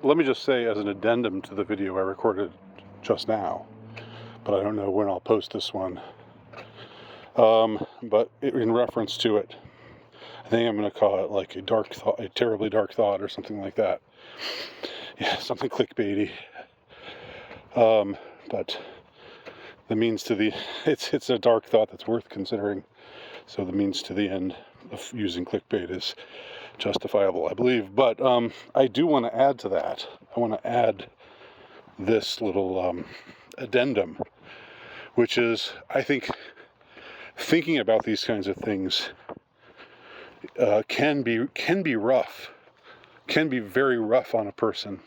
let me just say as an addendum to the video I recorded just now, but I don't know when I'll post this one. But in reference to it, I think I'm going to call it like a dark thought, a terribly dark thought, or something like that. Yeah, something clickbaity. But the means to the it's a dark thought that's worth considering. So the means to the end of using clickbait is justifiable, I believe. But I do want to add to that. I want to add this little addendum, which is, I think, thinking about these kinds of things can be rough, can be very rough on a person.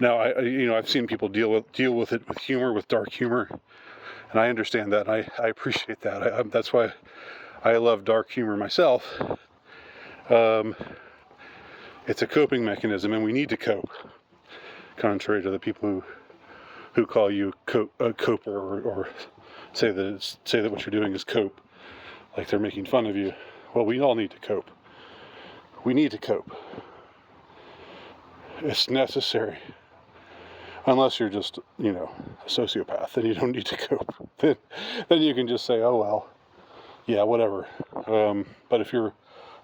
Now, I've seen people deal with it with humor, with dark humor, and I understand that. And I appreciate that. That's why I love dark humor myself. It's a coping mechanism, and we need to cope. Contrary to the people who call you a coper, or say that what you're doing is cope, like they're making fun of you. Well, we all need to cope. We need to cope. It's necessary. Unless you're just, a sociopath, then you don't need to cope. Then you can just say, oh, well, yeah, whatever. But if you're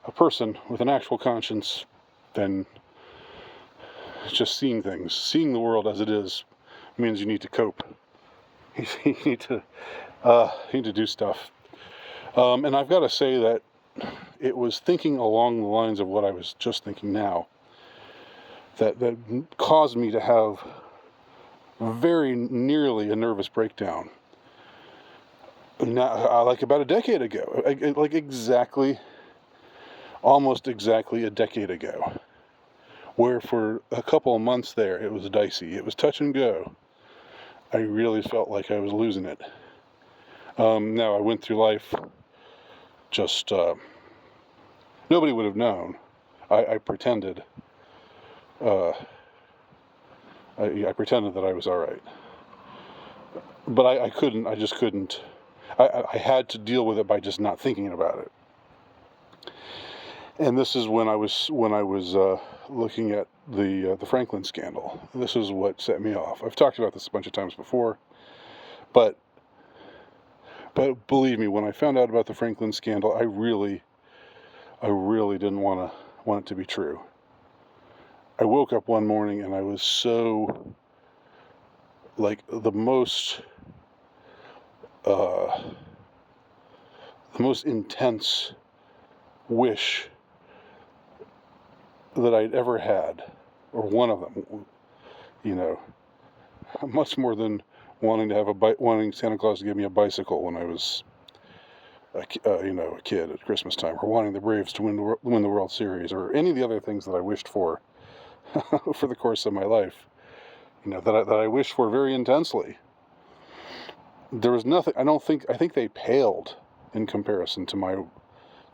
a person with an actual conscience, then just seeing things, seeing the world as it is, means you need to cope. You need to do stuff. And I've got to say that it was thinking along the lines of what I was just thinking now that caused me to have very nearly a nervous breakdown. Now, like about a decade ago, almost exactly a decade ago, where for a couple of months there, it was dicey. It was touch and go. I really felt like I was losing it. Now, I went through life just, nobody would have known. I pretended. I pretended that I was all right. But I just couldn't. I had to deal with it by just not thinking about it. And this is when I was looking at the Franklin scandal. This is what set me off. I've talked about this a bunch of times before, but believe me, when I found out about the Franklin scandal, I really didn't want it to be true. I woke up one morning and I was so, like, the most intense wish that I'd ever had, or one of them, much more than wanting Santa Claus to give me a bicycle when I was a kid at Christmas time, or wanting the Braves to win the World Series, or any of the other things that I wished for for the course of my life, that I wished for very intensely. There was nothing. I think they paled in comparison to my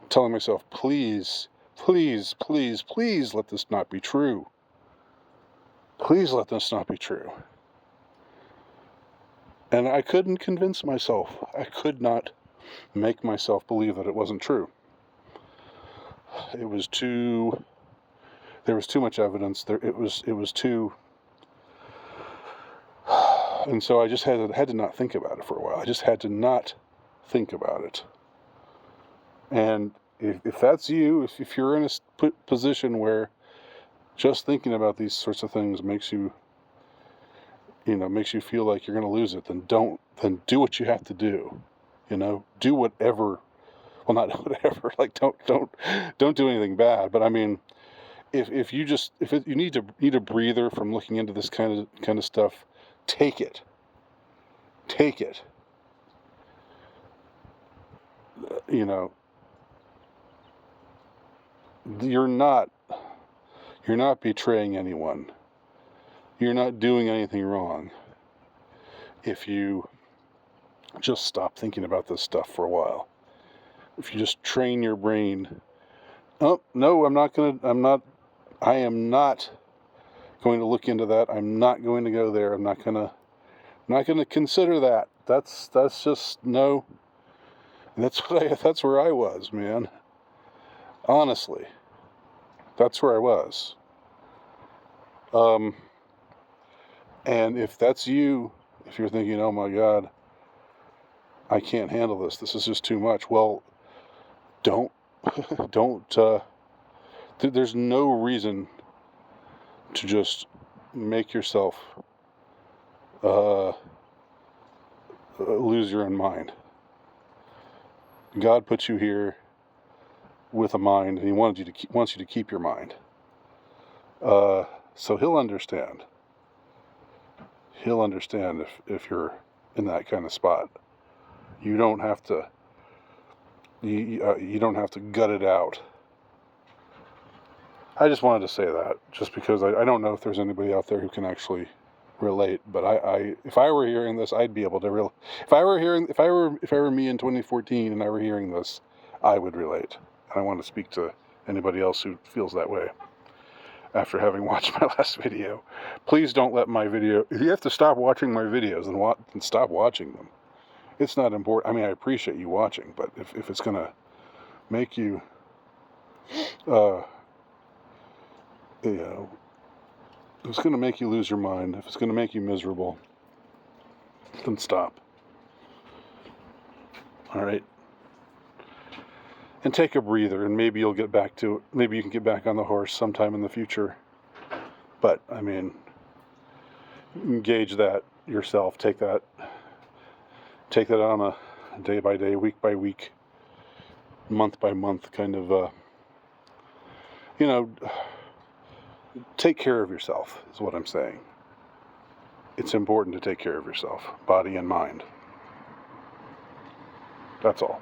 telling myself, please, please, please, please let this not be true. Please let this not be true. And I couldn't convince myself. I could not make myself believe that it wasn't true. There was too much evidence. It was too. And so I just had to not think about it for a while. I just had to not think about it. And if that's you, if you're in a position where just thinking about these sorts of things makes you feel like you're going to lose it, then do what you have to do. Do whatever. Well, not whatever. Like don't do anything bad. But I mean, if you need a breather from looking into this kind of stuff, take it. Take it. You're not betraying anyone. You're not doing anything wrong if you just stop thinking about this stuff for a while. If you just train your brain, oh, no, I am not going to look into that. I'm not going to go there. I'm not going to consider that. That's just no. That's where I was, man. Honestly. That's where I was. And if that's you, if you're thinking, oh my God, I can't handle this, this is just too much, well, don't, there's no reason to just make yourself lose your own mind. God put you here with a mind, and He wants you to keep your mind. So He'll understand. He'll understand if you're in that kind of spot. You don't have to. You don't have to gut it out. I just wanted to say that, just because I don't know if there's anybody out there who can actually relate. But if I were hearing this, I'd be able to If I were me in 2014 and I were hearing this, I would relate. And I want to speak to anybody else who feels that way after having watched my last video. Please don't let my video. You have to stop watching my videos and stop watching them. It's not important. I mean, I appreciate you watching, but if it's gonna make you, if it's gonna make you lose your mind, if it's gonna make you miserable, then stop. All right. And take a breather, and maybe you'll get back to it. Maybe you can get back on the horse sometime in the future. But, I mean, engage that yourself. Take that on a day by day, week by week, month by month kind of, take care of yourself is what I'm saying. It's important to take care of yourself, body and mind. That's all.